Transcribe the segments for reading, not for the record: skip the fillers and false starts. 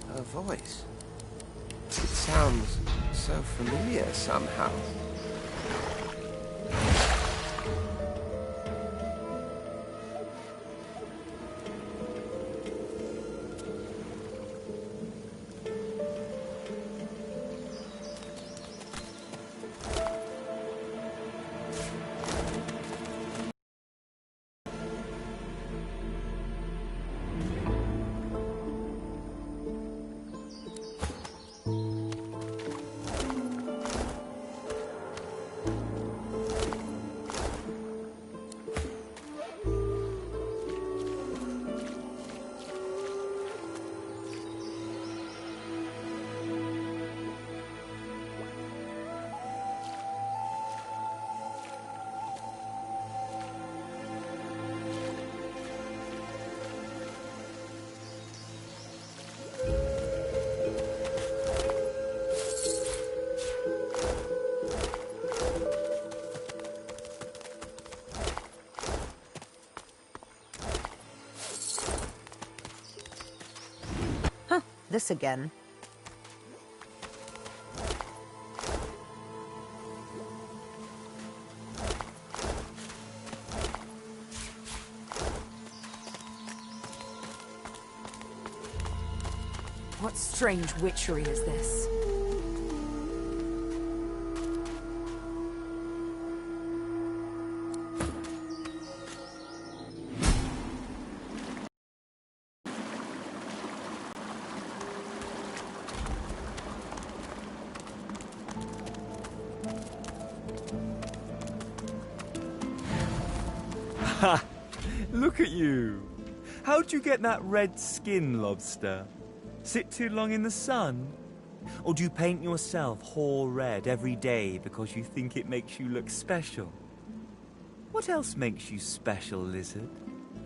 Her voice. It sounds so familiar somehow. This again. What strange witchery is this? Ha! Look at you! How'd you get that red skin, lobster? Sit too long in the sun? Or do you paint yourself whole red every day because you think it makes you look special? What else makes you special, lizard?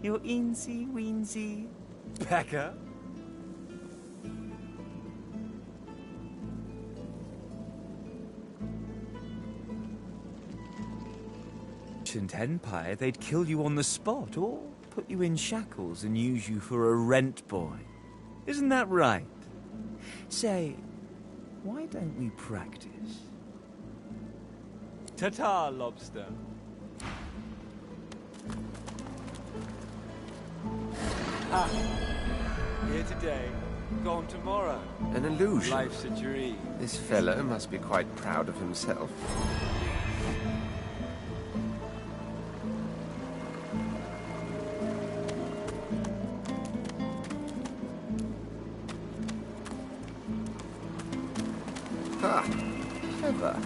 Your eensy-weensy pecker? Ancient empire, they'd kill you on the spot or put you in shackles and use you for a rent boy. Isn't that right? Say, why don't we practice? Ta-ta, lobster. Ah, here today, gone tomorrow. An illusion. Life's a dream. This fellow must be quite proud of himself. Ah, clever.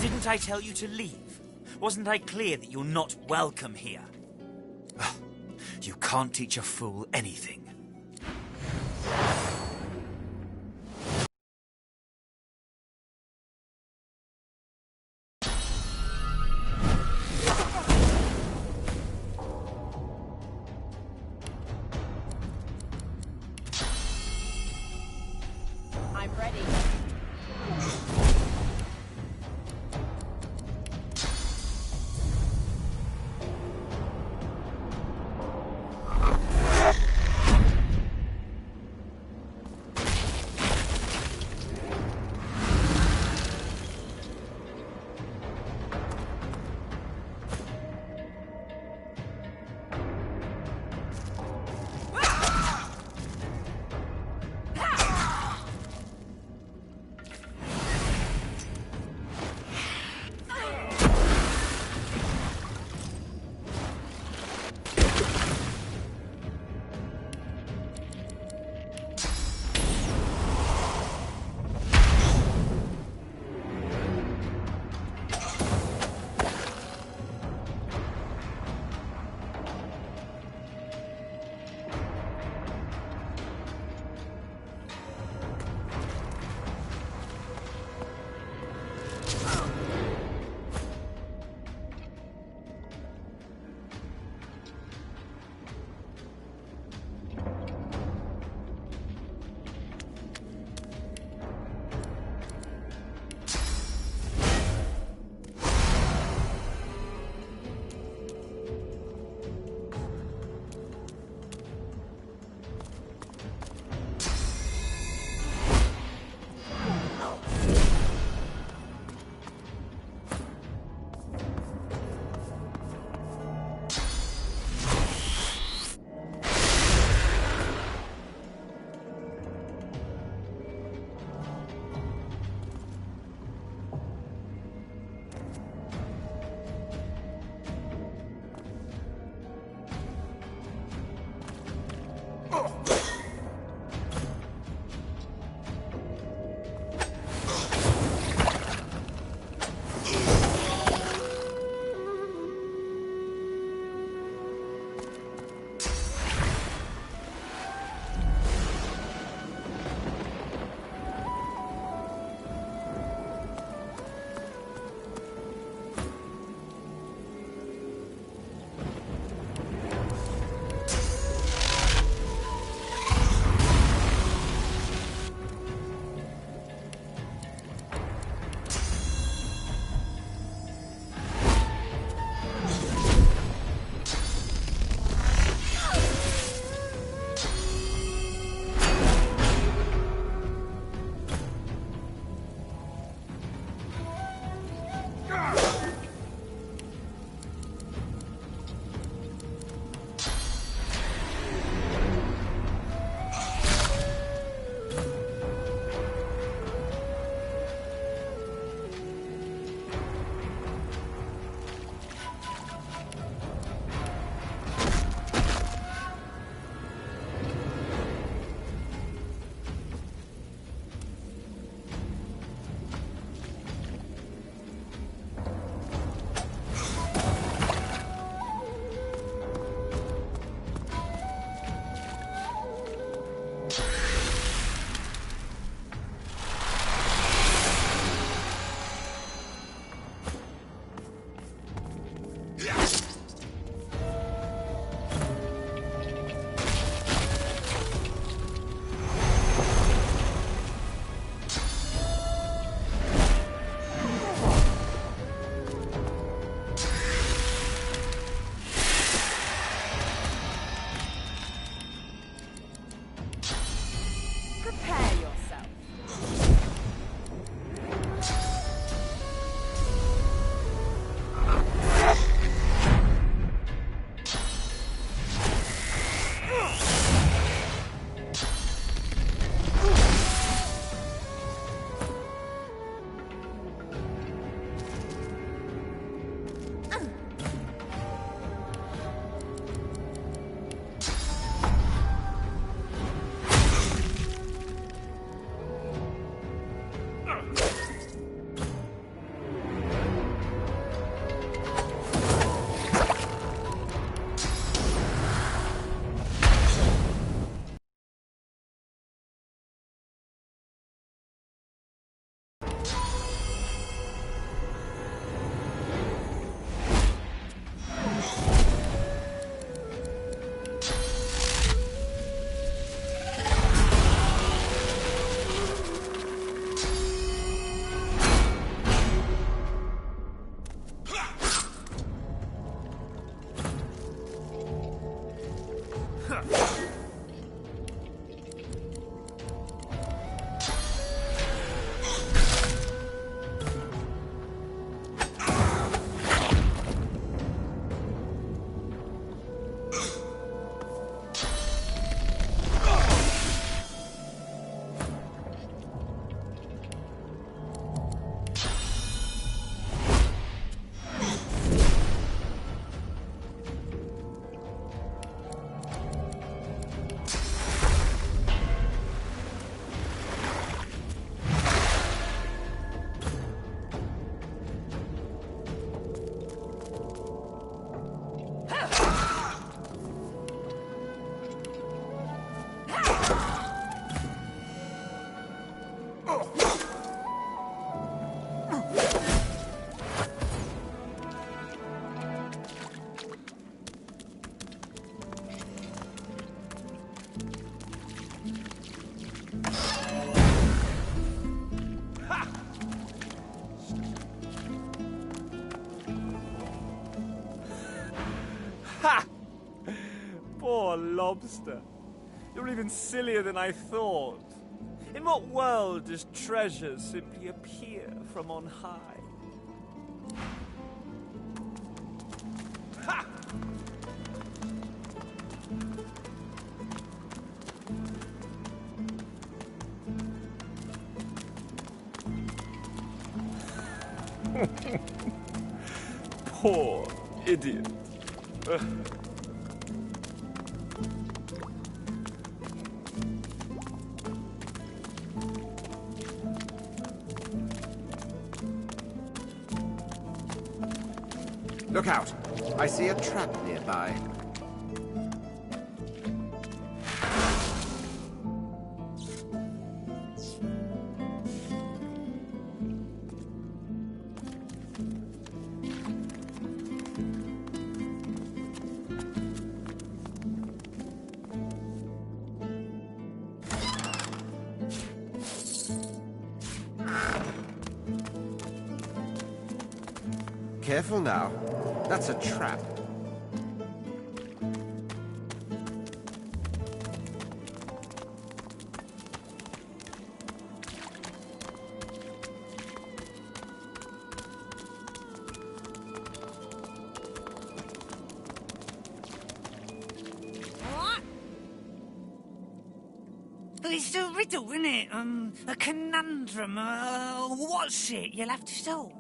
Didn't I tell you to leave? Wasn't I clear that you're not welcome here? Ugh, you can't teach a fool anything. I'm ready. Ha! Poor lobster. You're even sillier than I thought. In what world does treasure simply appear from on high? Ha! Poor idiot. Look out! I see a trap nearby. Careful now. That's a trap. What? It's a riddle, isn't it? A conundrum. What's it you'll have to solve?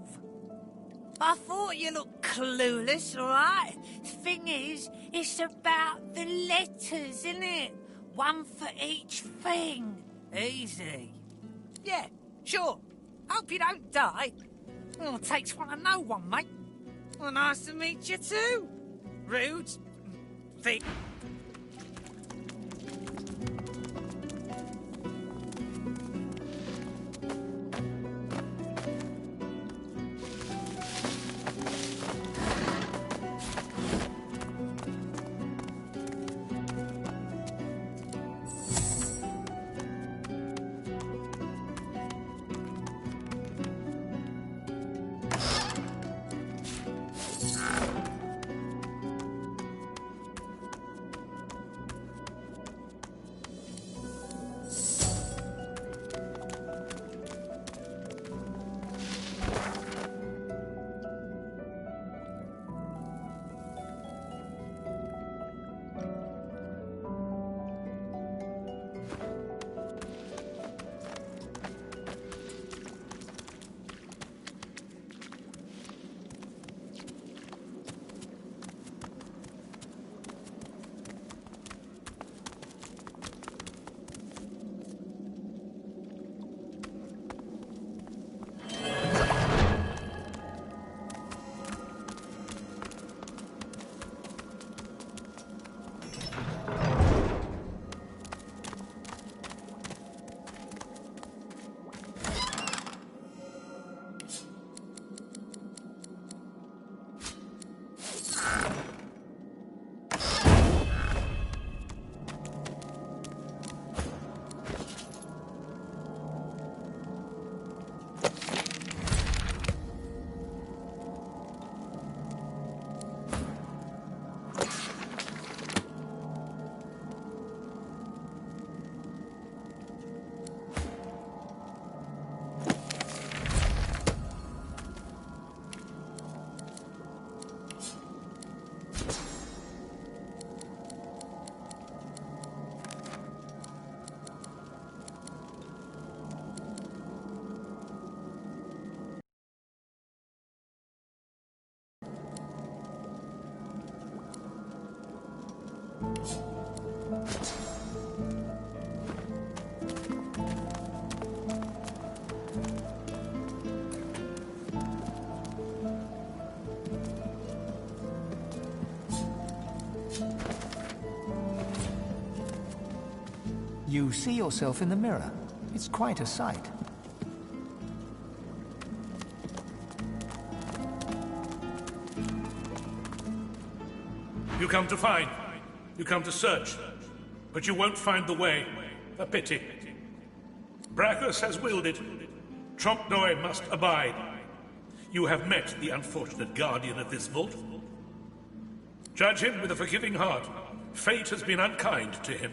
I thought you looked clueless, all right? Thing is, it's about the letters, isn't it? One for each thing. Easy. Yeah, sure. Hope you don't die. Well, it takes one to know one, mate. Well, nice to meet you too. Rude. Thick. You see yourself in the mirror. It's quite a sight. You come to find. You come to search. But you won't find the way. A pity. Brachus has willed it. Trompnoy must abide. You have met the unfortunate guardian of this vault. Judge him with a forgiving heart. Fate has been unkind to him.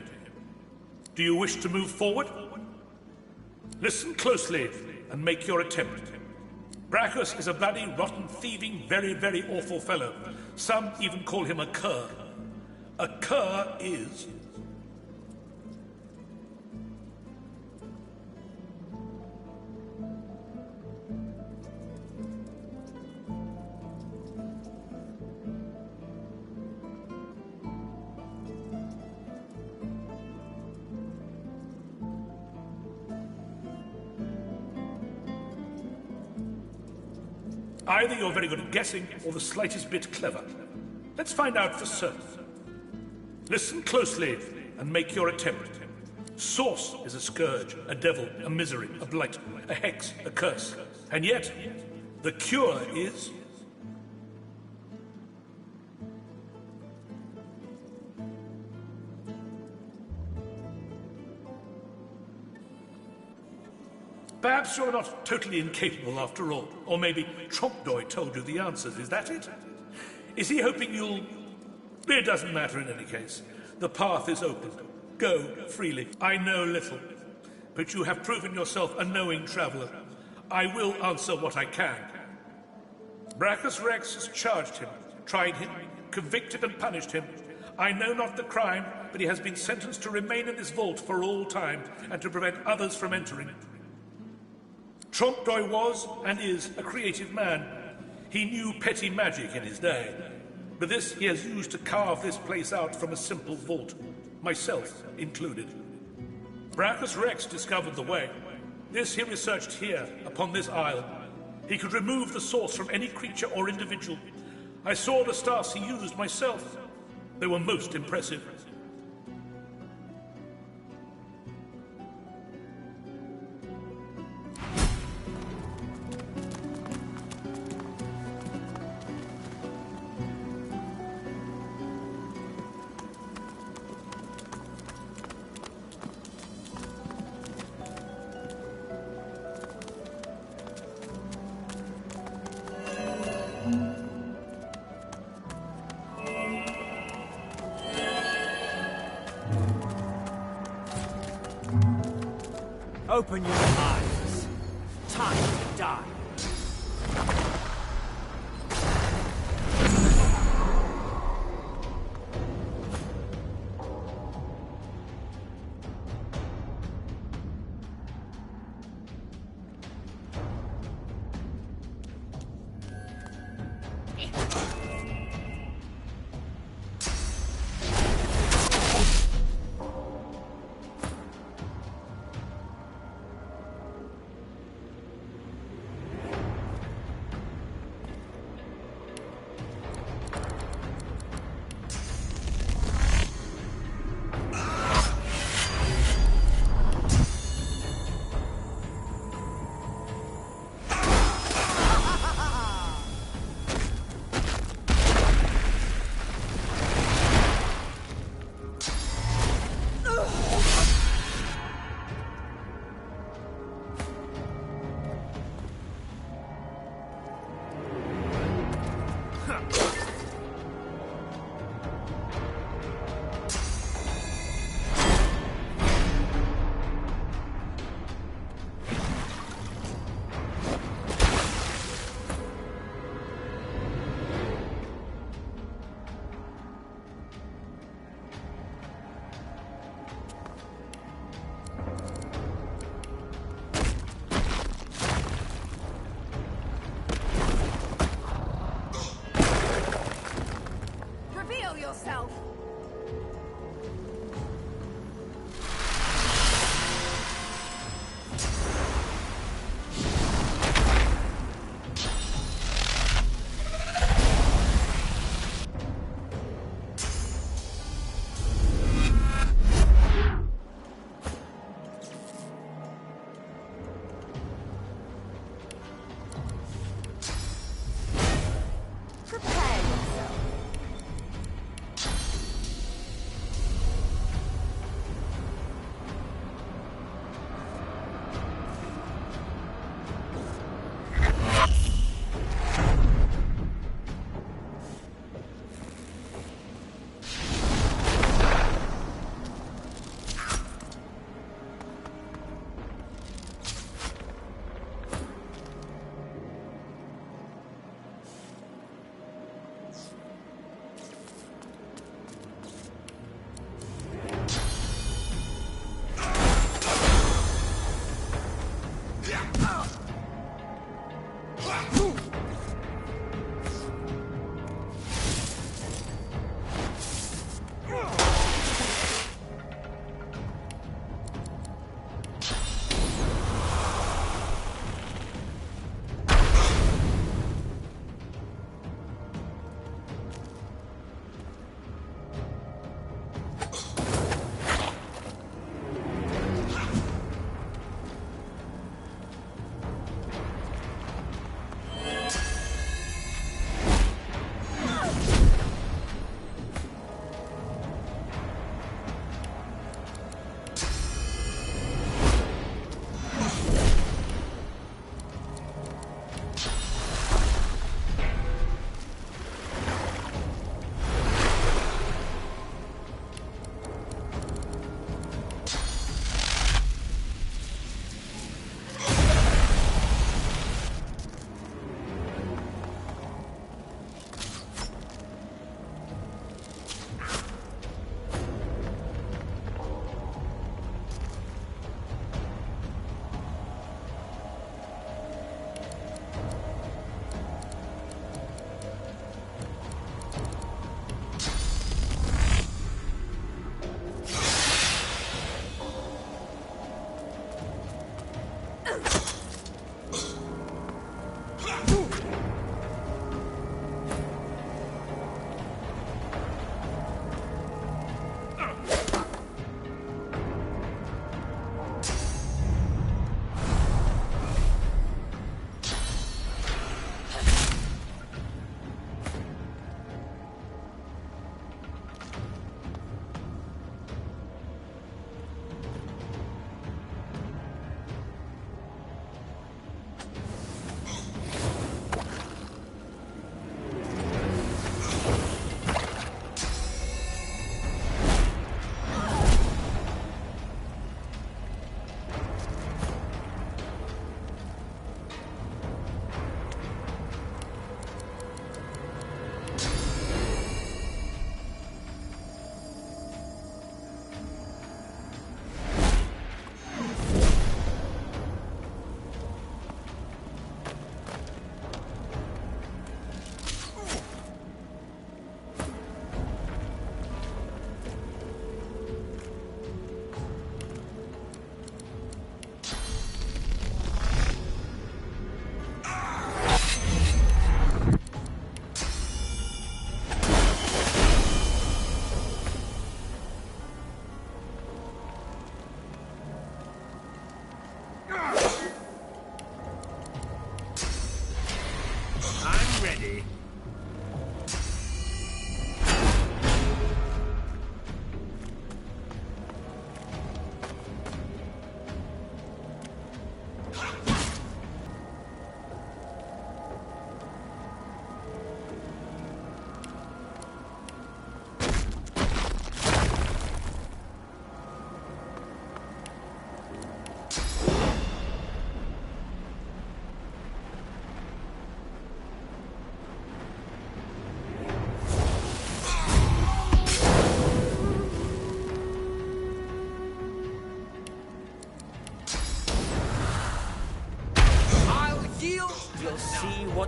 Do you wish to move forward? Listen closely and make your attempt. Brachus is a bloody, rotten, thieving, very, very awful fellow. Some even call him a cur. A cur is... Either you're very good at guessing, or the slightest bit clever. Let's find out for certain. Listen closely, and make your attempt. Source is a scourge, a devil, a misery, a blight, a hex, a curse. And yet, the cure is... Perhaps you're not totally incapable after all. Or maybe Trompdoy told you the answers, is that it? Is he hoping you'll... It doesn't matter in any case. The path is open. Go freely. I know little, but you have proven yourself a knowing traveller. I will answer what I can. Brachus Rex has charged him, tried him, convicted and punished him. I know not the crime, but he has been sentenced to remain in this vault for all time and to prevent others from entering. Trompdoy was, and is, a creative man. He knew petty magic in his day. But this he has used to carve this place out from a simple vault, myself included. Brachus Rex discovered the way. This he researched here, upon this isle. He could remove the source from any creature or individual. I saw the staffs he used myself. They were most impressive. Open your eyes. Time to die. Yourself. Prepare yourself.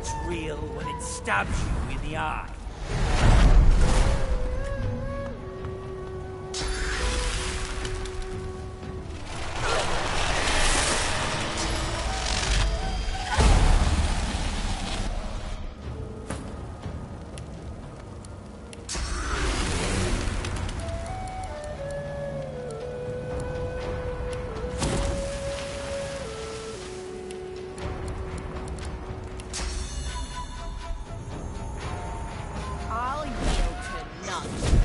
it's real when it stabs you in the eye. I'll yield to none.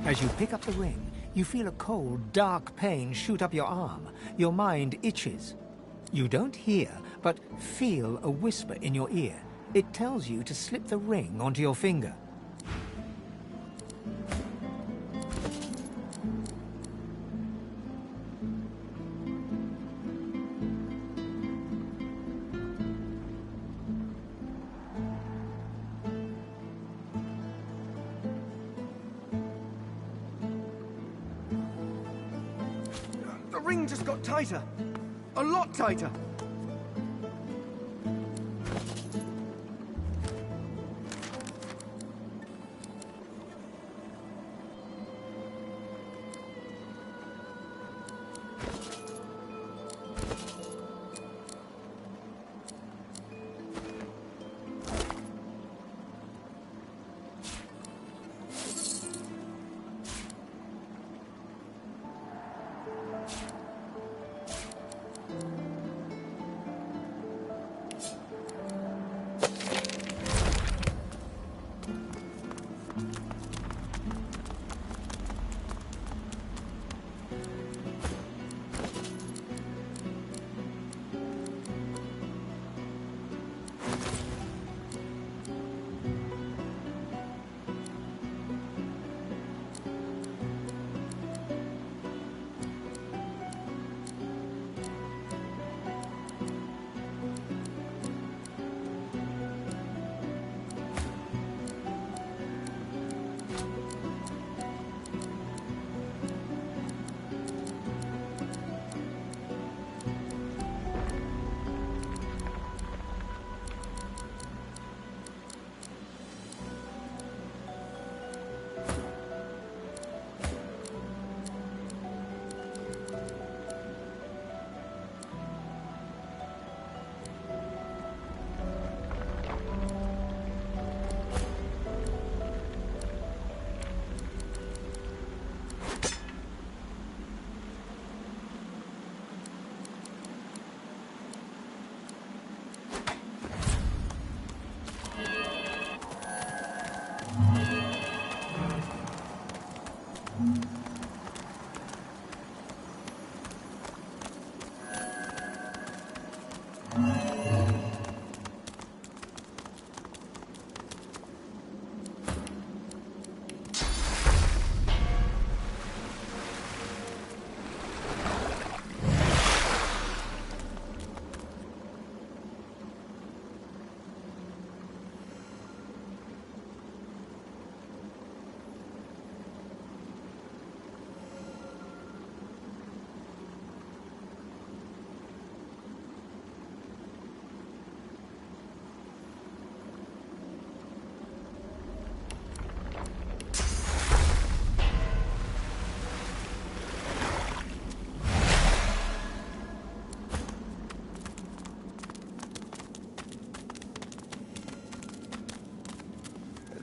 As you pick up the ring, you feel a cold, dark pain shoot up your arm. Your mind itches. You don't hear, but feel a whisper in your ear. It tells you to slip the ring onto your finger. The ring just got tighter. A lot tighter.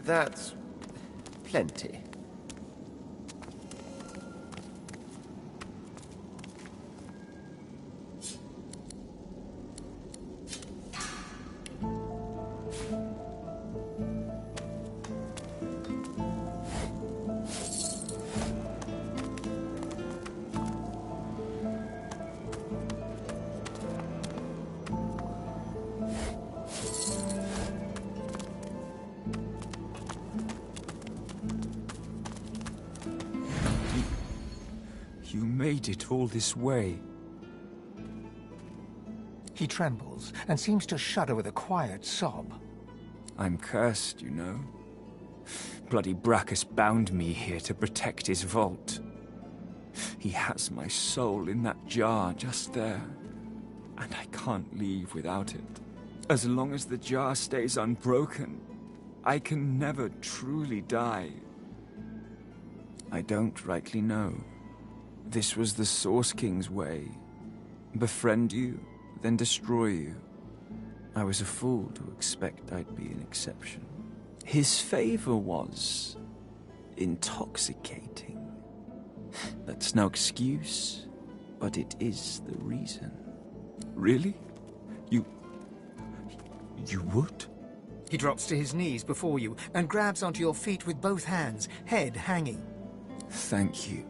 That's plenty. You made it all this way. He trembles and seems to shudder with a quiet sob. I'm cursed, you know. Bloody Brachus bound me here to protect his vault. He has my soul in that jar just there, and I can't leave without it. As long as the jar stays unbroken, I can never truly die. I don't rightly know. This was the Source King's way. Befriend you, then destroy you. I was a fool to expect I'd be an exception. His favor was intoxicating. That's no excuse, but it is the reason. Really? You would? He drops to his knees before you and grabs onto your feet with both hands, head hanging. Thank you.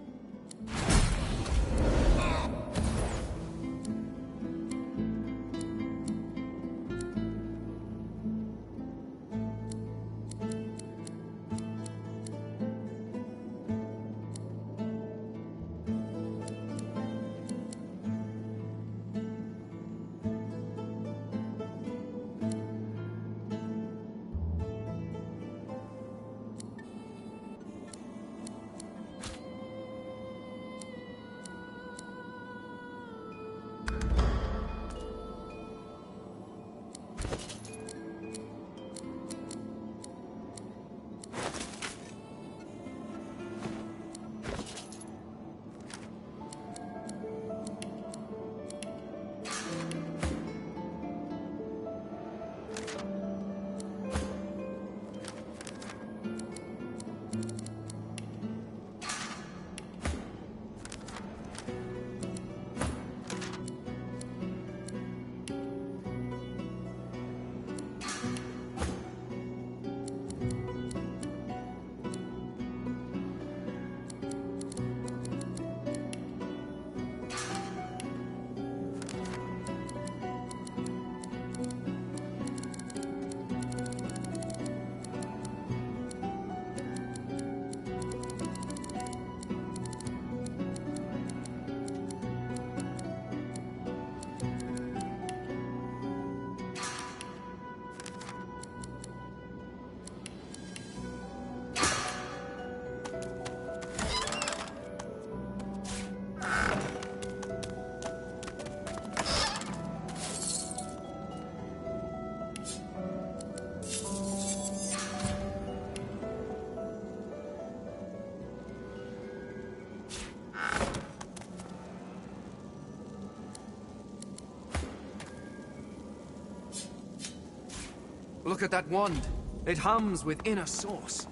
Look at that wand. It hums with inner source.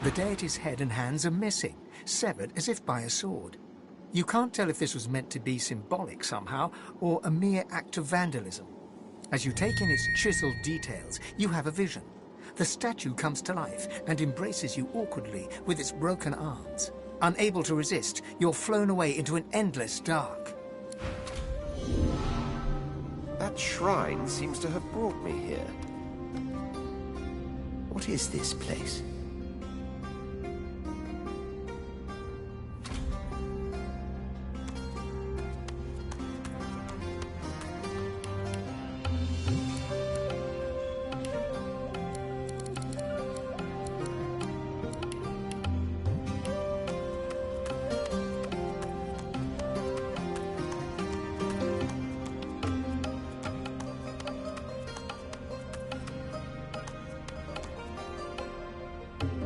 The deity's head and hands are missing, severed as if by a sword. You can't tell if this was meant to be symbolic somehow, or a mere act of vandalism. As you take in its chiseled details, you have a vision. The statue comes to life and embraces you awkwardly with its broken arms. Unable to resist, you're flown away into an endless dark. That shrine seems to have brought me here. What is this place?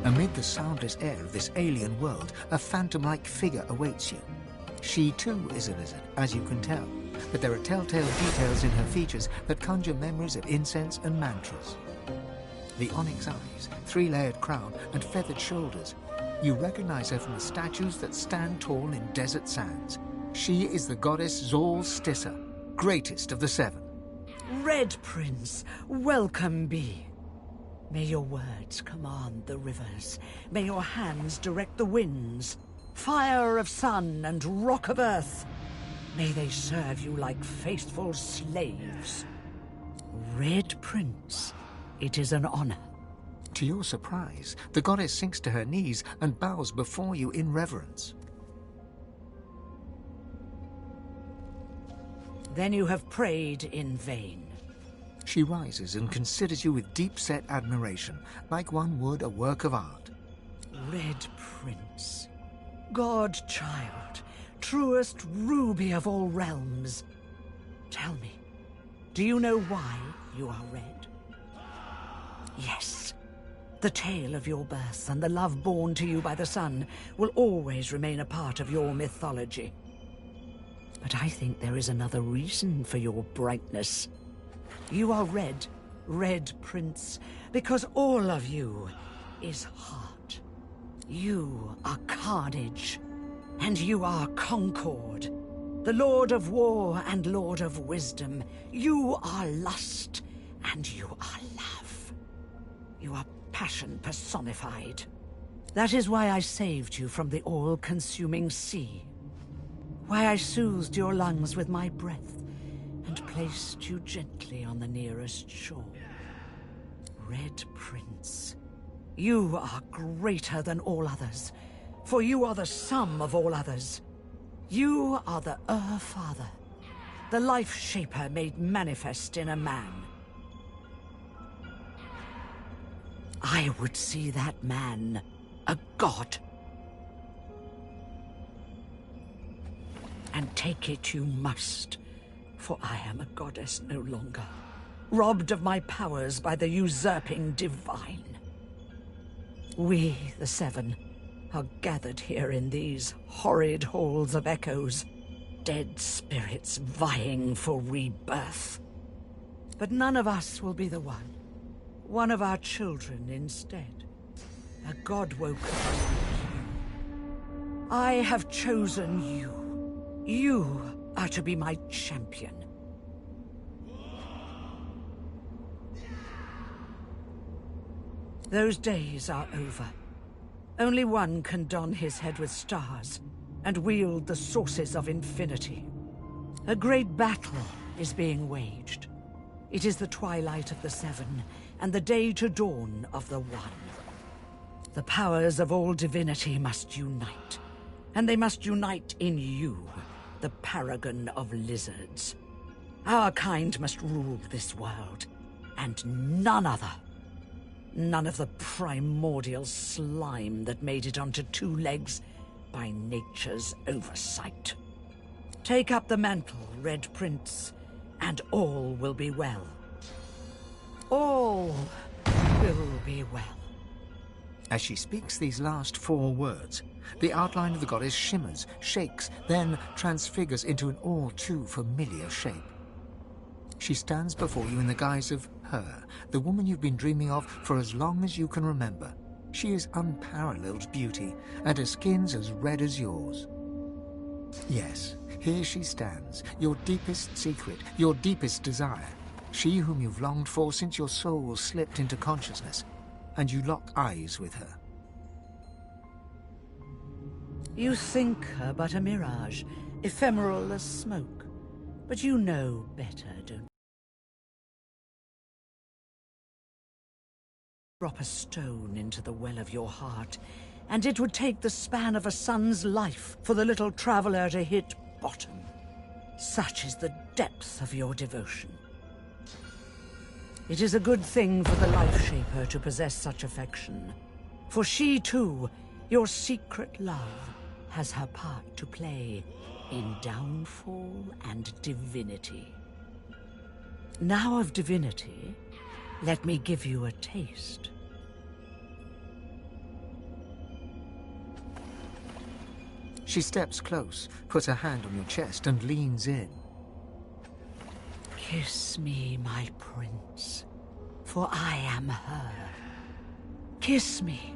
Amid the soundless air of this alien world, a phantom-like figure awaits you. She too is a lizard, as you can tell, but there are telltale details in her features that conjure memories of incense and mantras. The onyx eyes, three-layered crown, and feathered shoulders. You recognize her from the statues that stand tall in desert sands. She is the goddess Zol Stissa, greatest of the seven. Red Prince, welcome be. May your words command the rivers. May your hands direct the winds. Fire of sun and rock of earth. May they serve you like faithful slaves. Red Prince, it is an honor. To your surprise, the goddess sinks to her knees and bows before you in reverence. Then you have prayed in vain. She rises and considers you with deep-set admiration, like one would a work of art. Red Prince, God-child, truest ruby of all realms. Tell me, do you know why you are red? Yes, the tale of your birth and the love born to you by the sun will always remain a part of your mythology. But I think there is another reason for your brightness. You are red, Red Prince, because all of you is heart. You are carnage, and you are concord. The Lord of War and Lord of Wisdom. You are lust, and you are love. You are passion personified. That is why I saved you from the all-consuming sea. Why I soothed your lungs with my breath and placed you gently on the nearest shore. Red Prince, you are greater than all others, for you are the sum of all others. You are the Father, the life shaper made manifest in a man. I would see that man a god. And take it you must, for I am a goddess no longer, robbed of my powers by the usurping divine. We, the Seven, are gathered here in these horrid halls of echoes, dead spirits vying for rebirth. But none of us will be the one of our children instead. A god woke up like you. I have chosen you. You are to be my champion. Those days are over. Only one can don his head with stars and wield the sources of infinity. A great battle is being waged. It is the twilight of the Seven and the day to dawn of the One. The powers of all divinity must unite, and they must unite in you, the paragon of lizards. Our kind must rule this world, and none other. None of the primordial slime that made it onto two legs by nature's oversight. Take up the mantle, Red Prince, and all will be well. All will be well. As she speaks these last 4 words, the outline of the goddess shimmers, shakes, then transfigures into an all too familiar shape. She stands before you in the guise of her, the woman you've been dreaming of for as long as you can remember. She is unparalleled beauty, and her skin's as red as yours. Yes, here she stands, your deepest secret, your deepest desire. She whom you've longed for since your soul slipped into consciousness, and you lock eyes with her. You think her but a mirage, ephemeral as smoke. But you know better, don't you? Drop a stone into the well of your heart, and it would take the span of a sun's life for the little traveler to hit bottom. Such is the depth of your devotion. It is a good thing for the Life Shaper to possess such affection, for she too, your secret love, has her part to play in downfall and divinity. Now of divinity, let me give you a taste. She steps close, puts her hand on your chest, and leans in. Kiss me, my prince, for I am her. Kiss me,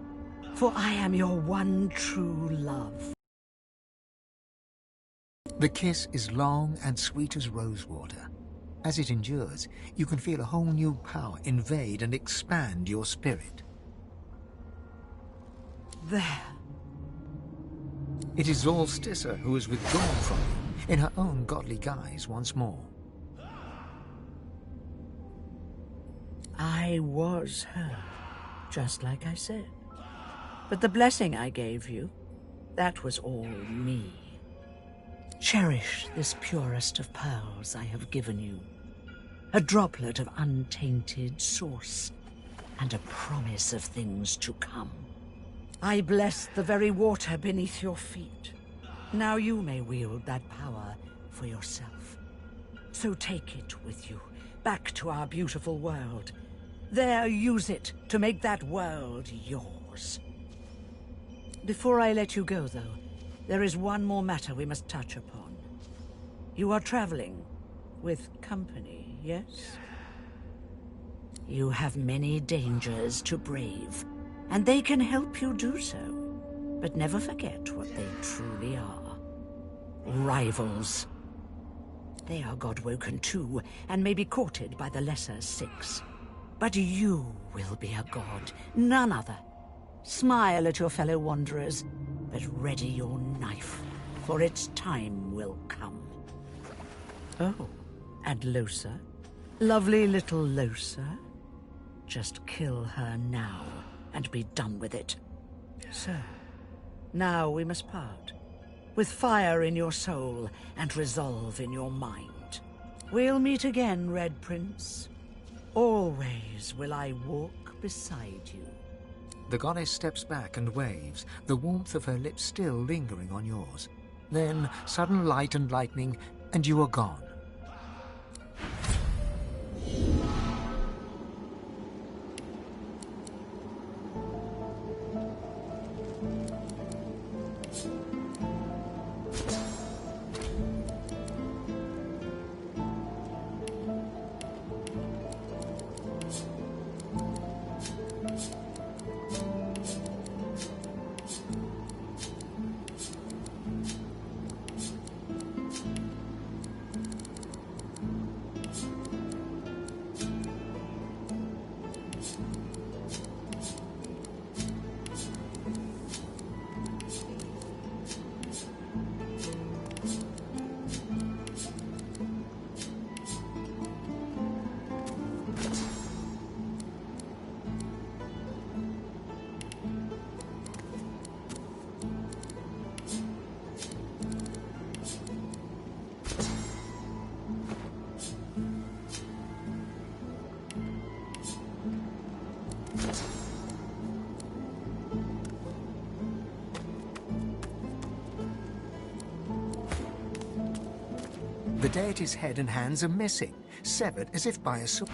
for I am your one true love. The kiss is long and sweet as rosewater. As it endures, you can feel a whole new power invade and expand your spirit. There. It is Zolstissa who is withdrawn from you, in her own godly guise once more. I was her, just like I said. But the blessing I gave you, that was all me. Cherish this purest of pearls I have given you. A droplet of untainted source, and a promise of things to come. I bless the very water beneath your feet. Now you may wield that power for yourself. So take it with you, back to our beautiful world. There, use it to make that world yours. Before I let you go, though, there is one more matter we must touch upon. You are traveling with company, yes? You have many dangers to brave, and they can help you do so. But never forget what they truly are. Rivals. They are God-woken too, and may be courted by the lesser six. But you will be a god, none other. Smile at your fellow wanderers, but ready your knife, for its time will come. Oh, and Losa? Lovely little Losa? Just kill her now, and be done with it. So, now we must part, with fire in your soul and resolve in your mind. We'll meet again, Red Prince. Always will I walk beside you. The goddess steps back and waves, the warmth of her lips still lingering on yours. Then, sudden light and lightning, and you are gone. The deity's head and hands are missing, severed as if by a sword.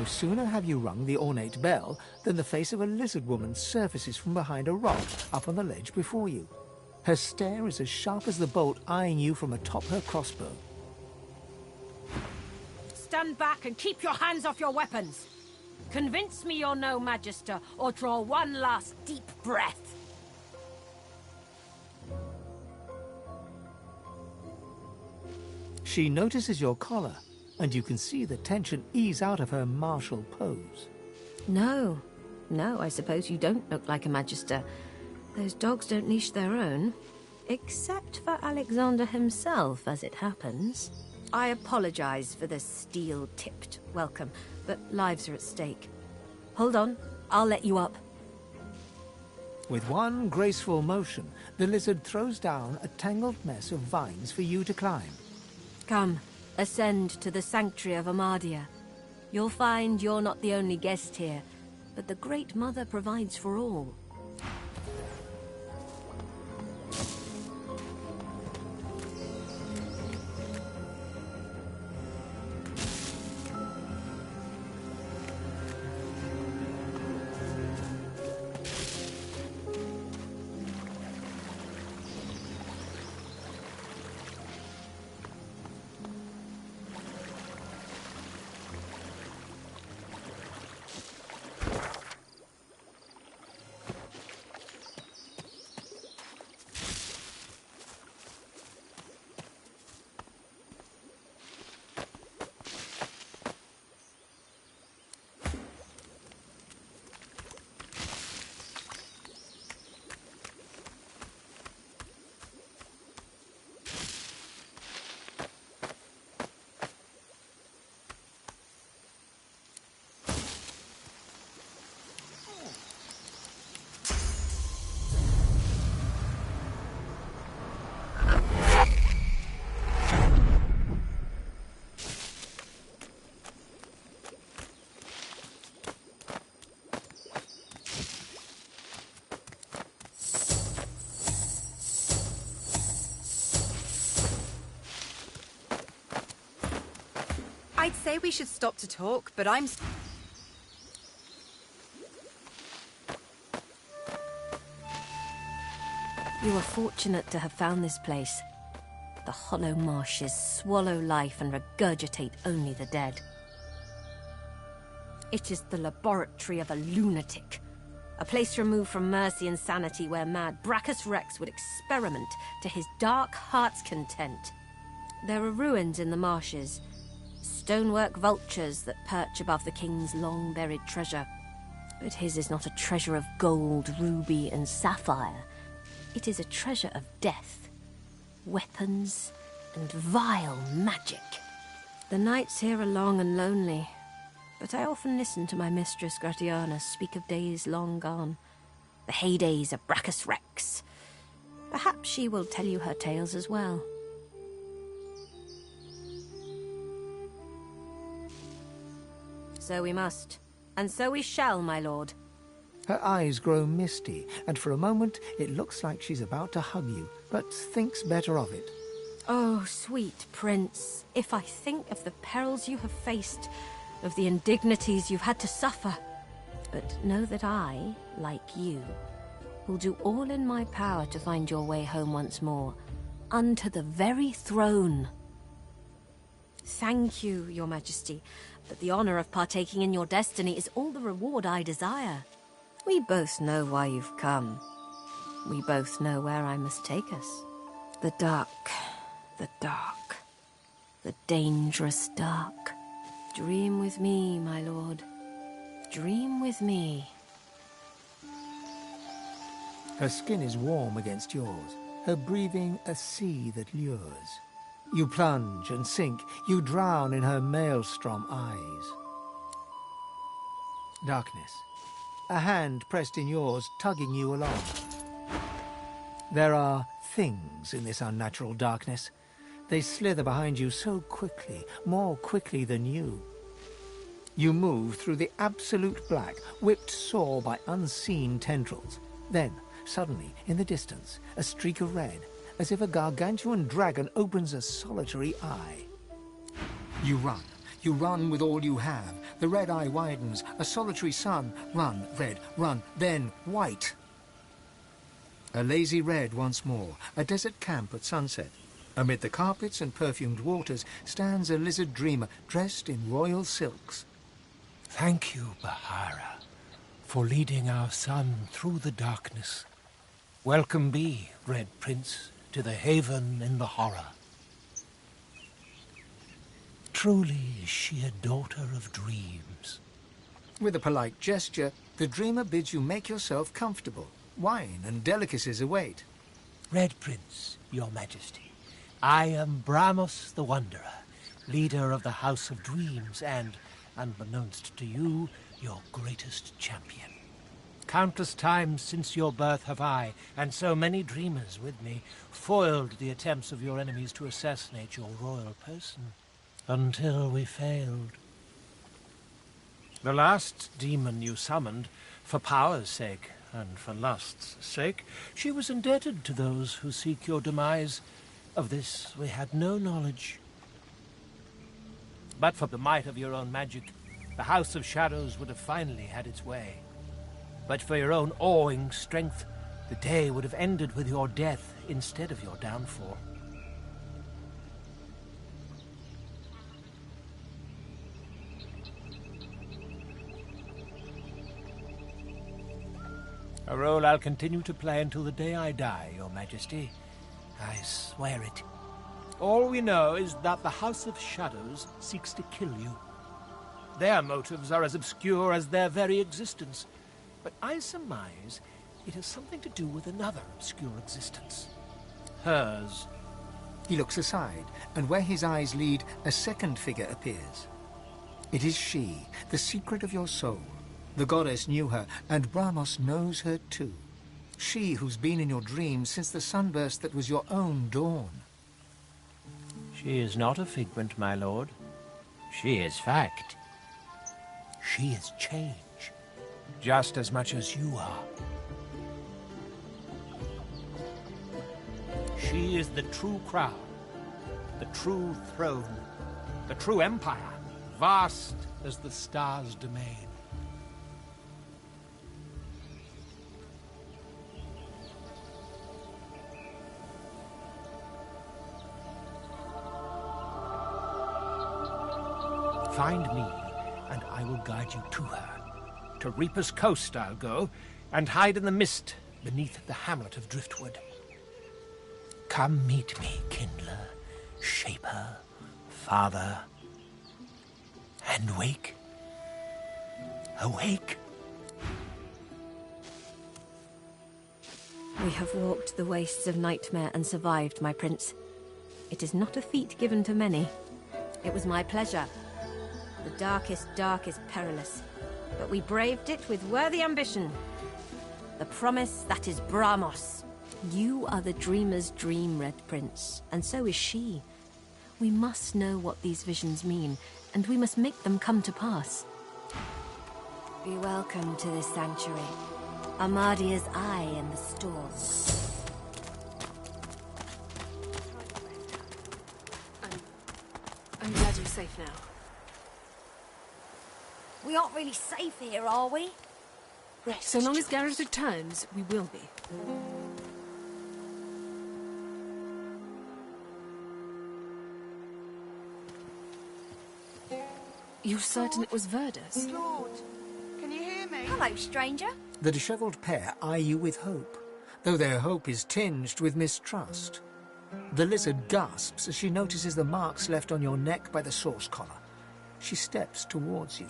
No sooner have you rung the ornate bell than the face of a lizard woman surfaces from behind a rock up on the ledge before you. Her stare is as sharp as the bolt eyeing you from atop her crossbow. Stand back and keep your hands off your weapons. Convince me you're no Magister, or draw one last deep breath. She notices your collar, and you can see the tension ease out of her martial pose. No, I suppose you don't look like a Magister. Those dogs don't leash their own. Except for Alexander himself, as it happens. I apologize for the steel-tipped welcome, but lives are at stake. Hold on, I'll let you up. With one graceful motion, the lizard throws down a tangled mess of vines for you to climb. Come, ascend to the sanctuary of Amadia. You'll find you're not the only guest here, but the Great Mother provides for all. I'd say we should stop to talk, but I'm... You are fortunate to have found this place. The hollow marshes swallow life and regurgitate only the dead. It is the laboratory of a lunatic. A place removed from mercy and sanity where mad Brachus Rex would experiment to his dark heart's content. There are ruins in the marshes. Stonework vultures that perch above the king's long-buried treasure. But his is not a treasure of gold, ruby, and sapphire. It is a treasure of death, weapons, and vile magic. The nights here are long and lonely, but I often listen to my mistress Gratiana speak of days long gone, the heydays of Brachus Rex. Perhaps she will tell you her tales as well. So we must, and so we shall, my lord. Her eyes grow misty, and for a moment it looks like she's about to hug you, but thinks better of it. Oh, sweet prince, if I think of the perils you have faced, of the indignities you've had to suffer. But know that I, like you, will do all in my power to find your way home once more, unto the very throne. Thank you, your majesty, but the honor of partaking in your destiny is all the reward I desire. We both know why you've come. We both know where I must take us. The dark, the dangerous dark. Dream with me, my lord. Dream with me. Her skin is warm against yours, her breathing a sea that lures. You plunge and sink, you drown in her maelstrom eyes. Darkness. A hand pressed in yours, tugging you along. There are things in this unnatural darkness. They slither behind you so quickly, more quickly than you. You move through the absolute black, whipped sore by unseen tendrils. Then, suddenly, in the distance, a streak of red, as if a gargantuan dragon opens a solitary eye. You run. You run with all you have. The red eye widens. A solitary sun. Run, red, run, then white. A lazy red once more. A desert camp at sunset. Amid the carpets and perfumed waters stands a lizard dreamer dressed in royal silks. Thank you, Bahara, for leading our son through the darkness. Welcome be, Red Prince, to the haven in the horror. Truly is she a daughter of dreams. With a polite gesture, the dreamer bids you make yourself comfortable. Wine and delicacies await. Red Prince, your majesty, I am Bramos the Wanderer, leader of the House of Dreams and, unbeknownst to you, your greatest champion. Countless times since your birth have I, and so many dreamers with me, foiled the attempts of your enemies to assassinate your royal person, until we failed. The last demon you summoned, for power's sake, and for lust's sake, she was indebted to those who seek your demise. Of this we had no knowledge. But for the might of your own magic, the House of Shadows would have finally had its way. But for your own awing strength, the day would have ended with your death instead of your downfall. A role I'll continue to play until the day I die, Your Majesty. I swear it. All we know is that the House of Shadows seeks to kill you. Their motives are as obscure as their very existence, but I surmise it has something to do with another obscure existence. Hers. He looks aside, and where his eyes lead, a second figure appears. It is she, the secret of your soul. The goddess knew her, and Bramos knows her too. She who's been in your dreams since the sunburst that was your own dawn. She is not a figment, my lord. She is fact. She is change, just as much as you are. She is the true crown, the true throne, the true empire, vast as the stars' domain. Find me, and I will guide you to her. To Reaper's Coast I'll go, and hide in the mist beneath the hamlet of Driftwood. Come meet me, Kindler, Shaper, Father, and wake. Awake. We have walked the wastes of nightmare and survived, my prince. It is not a feat given to many. It was my pleasure. The darkest dark is perilous, but we braved it with worthy ambition. The promise that is Bramos. You are the dreamer's dream, Red Prince, and so is she. We must know what these visions mean, and we must make them come to pass. Be welcome to this sanctuary. Armadia's eye in the stalls. I'm glad you're safe now. We aren't really safe here, are we? Rest. So long as Gareth returns, we will be. You're certain it was Verda's? Lord, can you hear me? Hello, stranger. The dishevelled pair eye you with hope, though their hope is tinged with mistrust. The lizard gasps as she notices the marks left on your neck by the source collar. She steps towards you.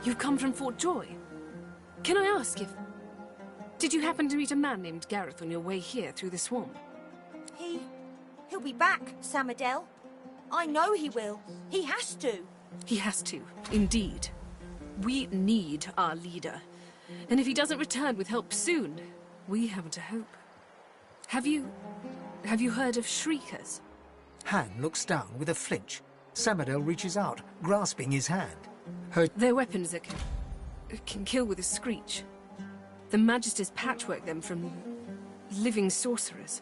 You've come from Fort Joy. Can I ask if... Did you happen to meet a man named Gareth on your way here through the swamp? He'll be back, Samadel. I know he will. He has to. He has to, indeed. We need our leader. And if he doesn't return with help soon, we haven't a hope. Have you heard of Shriekers? Han looks down with a flinch. Samadel reaches out, grasping his hand. They're weapons that can kill with a screech. The Magisters patchwork them from living sorcerers.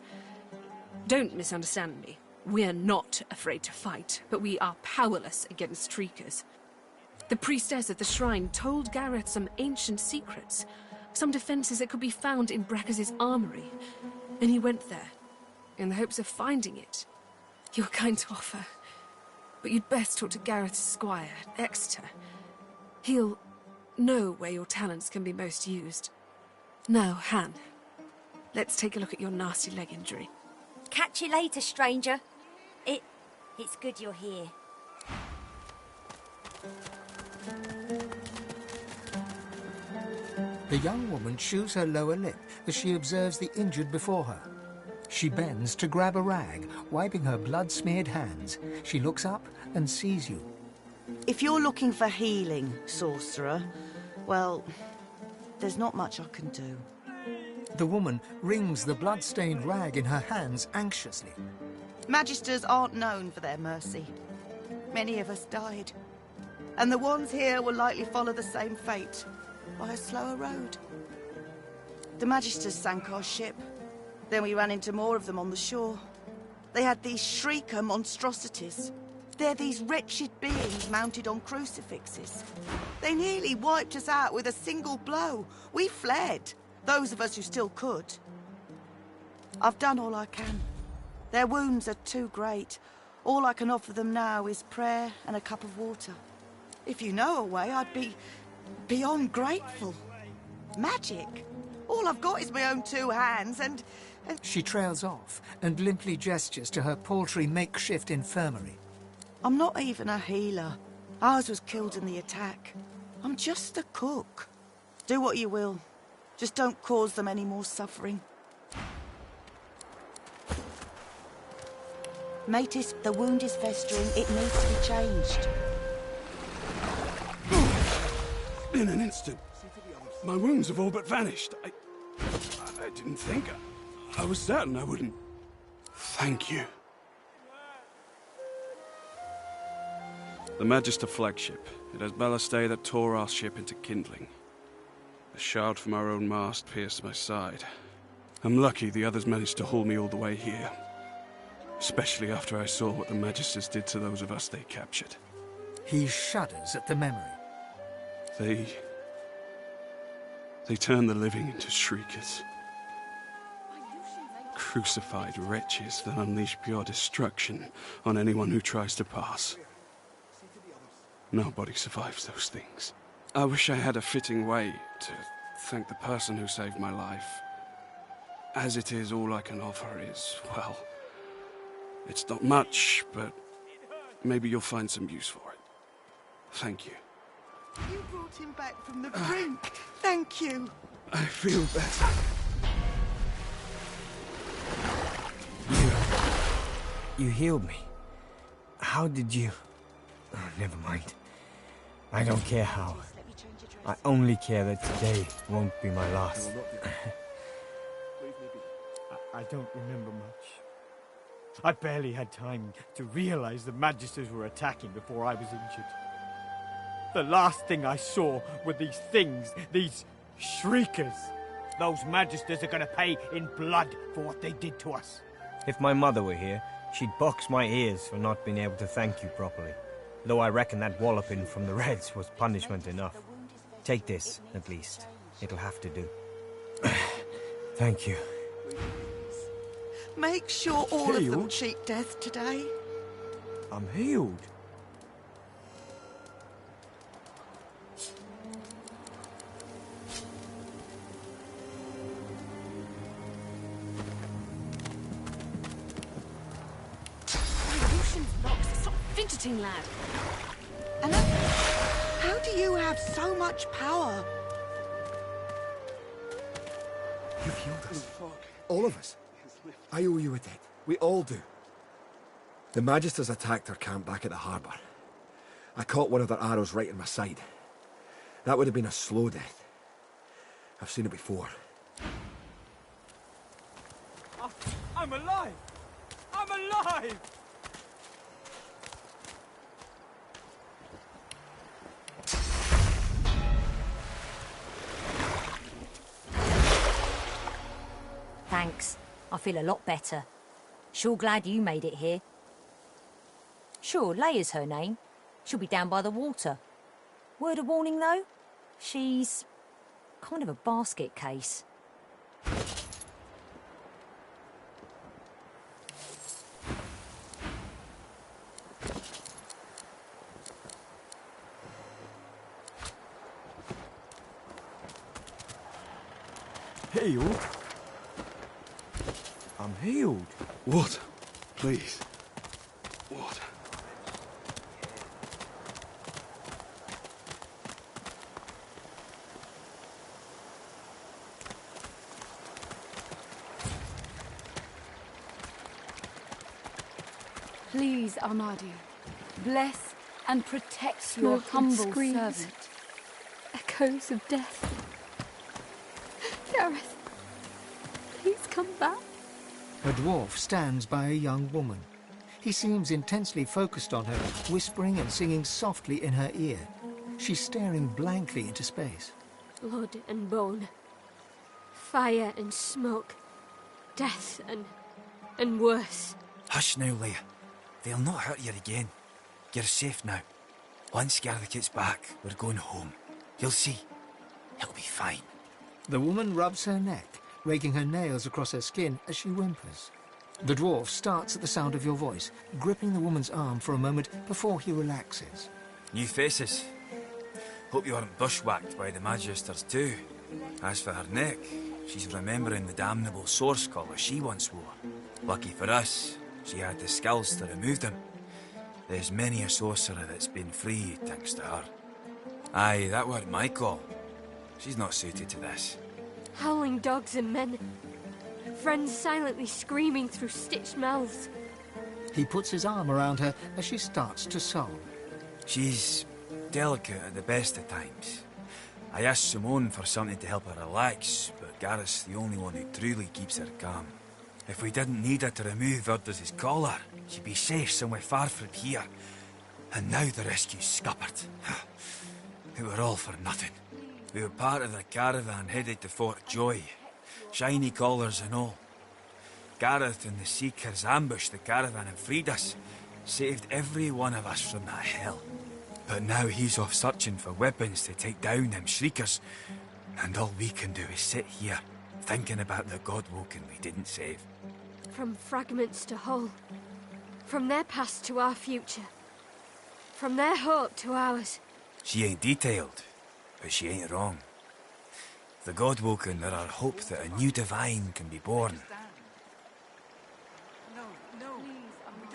Don't misunderstand me. We're not afraid to fight, but we are powerless against Shriekers. The priestess at the shrine told Gareth some ancient secrets, some defenses that could be found in Brackus's armory, and he went there, in the hopes of finding it. You were kind to offer, but you'd best talk to Gareth's squire, Exeter. He'll know where your talents can be most used. Now, Han, let's take a look at your nasty leg injury. Catch you later, stranger. It's good you're here. The young woman chews her lower lip as she observes the injured before her. She bends to grab a rag, wiping her blood-smeared hands. She looks up and sees you. If you're looking for healing, sorcerer, well, there's not much I can do. The woman wrings the blood-stained rag in her hands anxiously. Magisters aren't known for their mercy. Many of us died. And the ones here will likely follow the same fate, by a slower road. The Magisters sank our ship. Then we ran into more of them on the shore. They had these shrieker monstrosities. They're these wretched beings mounted on crucifixes. They nearly wiped us out with a single blow. We fled, those of us who still could. I've done all I can. Their wounds are too great. All I can offer them now is prayer and a cup of water. If you know a way, I'd be beyond grateful. Magic? All I've got is my own 2 hands and... She trails off and limply gestures to her paltry makeshift infirmary. I'm not even a healer. Ours was killed in the attack. I'm just a cook. Do what you will. Just don't cause them any more suffering. Matis, the wound is festering. It needs to be changed. In an instant. My wounds have all but vanished. I didn't think. I was certain I wouldn't. Thank you. The Magister flagship. It has ballastay that tore our ship into kindling. A shard from our own mast pierced my side. I'm lucky the others managed to haul me all the way here. Especially after I saw what the Magisters did to those of us they captured. He shudders at the memory. They turned the living into shriekers. Crucified wretches that unleash pure destruction on anyone who tries to pass. Nobody survives those things. I wish I had a fitting way to thank the person who saved my life. As it is, all I can offer is, well, it's not much, but maybe you'll find some use for it. Thank you. You brought him back from the brink. Thank you. I feel better. You healed me. How did you... Oh, never mind. I don't care how. I only care that today won't be my last. I don't remember much. I barely had time to realize the Magisters were attacking before I was injured. The last thing I saw were these things, these shriekers. Those Magisters are gonna pay in blood for what they did to us. If my mother were here, she'd box my ears for not being able to thank you properly. Though I reckon that walloping from the Reds was punishment enough. Take this, at least. It'll have to do. Thank you. Make sure all of them cheat death today. I'm healed. Stop fidgeting, lad. And how do you have so much power? You've healed us. All of us. I owe you a debt. We all do. The Magisters attacked our camp back at the harbour. I caught one of their arrows right in my side. That would have been a slow death. I've seen it before. I'm alive! I'm alive! Thanks. I feel a lot better. Sure glad you made it here. Sure, Leia's her name. She'll be down by the water. Word of warning, though? She's kind of a basket case. Healed? I'm healed. What? Please. What? Please, Armadu, bless and protect your Smoke and humble screams. servant. Echoes of death. Gareth, please come back. A dwarf stands by a young woman. He seems intensely focused on her, whispering and singing softly in her ear. She's staring blankly into space. Blood and bone. Fire and smoke. Death and worse. Hush now, Leia. They'll not hurt you again. You're safe now. Once Gareth gets back, we're going home. You'll see. He'll be fine. The woman rubs her neck, raking her nails across her skin as she whimpers. The dwarf starts at the sound of your voice, gripping the woman's arm for a moment before he relaxes. New faces. Hope you weren't bushwhacked by the Magisters too. As for her neck, she's remembering the damnable source collar she once wore. Lucky for us, she had the skills to remove them. There's many a sorcerer that's been freed thanks to her. Aye, that weren't my call. She's not suited to this. Howling dogs and men. Friends silently screaming through stitched mouths. He puts his arm around her as she starts to sob. She's delicate at the best of times. I asked Simone for something to help her relax, but Gareth's the only one who truly keeps her calm. If we didn't need her to remove Urdus' collar, she'd be safe somewhere far from here. And now the rescue's scuppered. It were all for nothing. We were part of the caravan headed to Fort Joy. Shiny collars and all. Gareth and the Seekers ambushed the caravan and freed us. Saved every one of us from that hell. But now he's off searching for weapons to take down them shriekers. And all we can do is sit here, thinking about the Godwoken we didn't save. From fragments to whole. From their past to our future. From their hope to ours. She ain't detailed, but she ain't wrong. The Godwoken are our hope that a new divine can be born.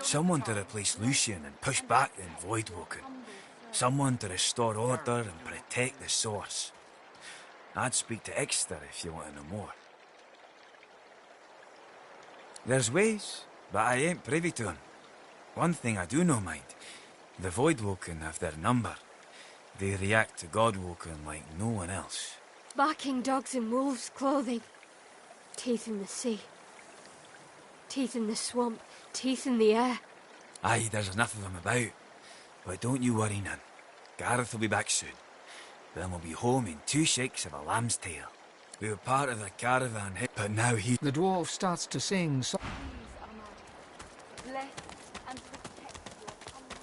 Someone to replace Lucian and push back the Voidwoken. Someone to restore order and protect the source. I'd speak to Exeter if you want to know more. There's ways, but I ain't privy to them. One thing I do know, mind. The Voidwoken have their number. They react to Godwoken like no one else. Barking dogs in wolves' clothing. Teeth in the sea. Teeth in the swamp. Teeth in the air. Aye, there's enough of them about. But don't you worry none. Gareth will be back soon. Then we'll be home in 2 shakes of a lamb's tail. We were part of the caravan, but now he... The dwarf starts to sing so... Bless and protect your humble.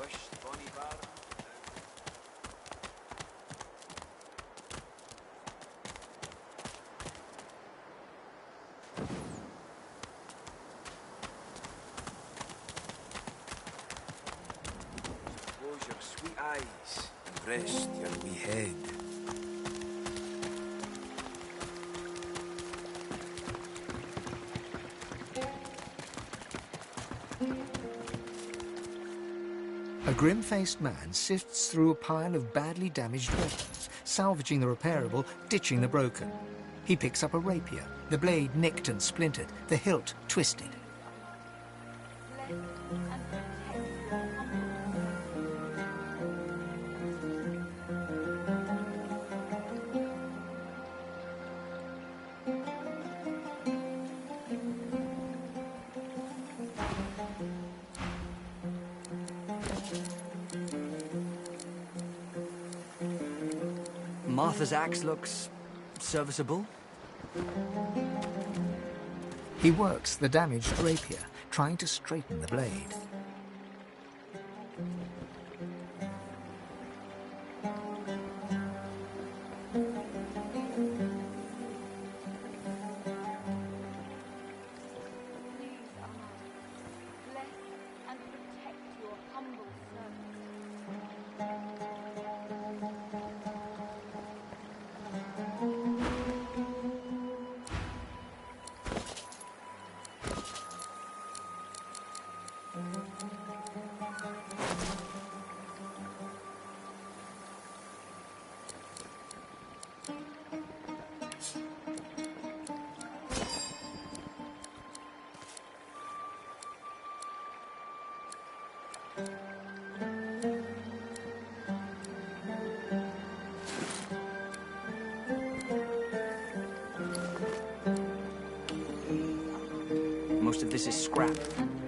Wish Bonnie Bar... Close your sweet eyes and rest your wee head. A grim-faced man sifts through a pile of badly damaged weapons, salvaging the repairable, ditching the broken. He picks up a rapier, the blade nicked and splintered, the hilt twisted. Martha's axe looks serviceable. He works the damaged rapier, trying to straighten the blade. this is scrap.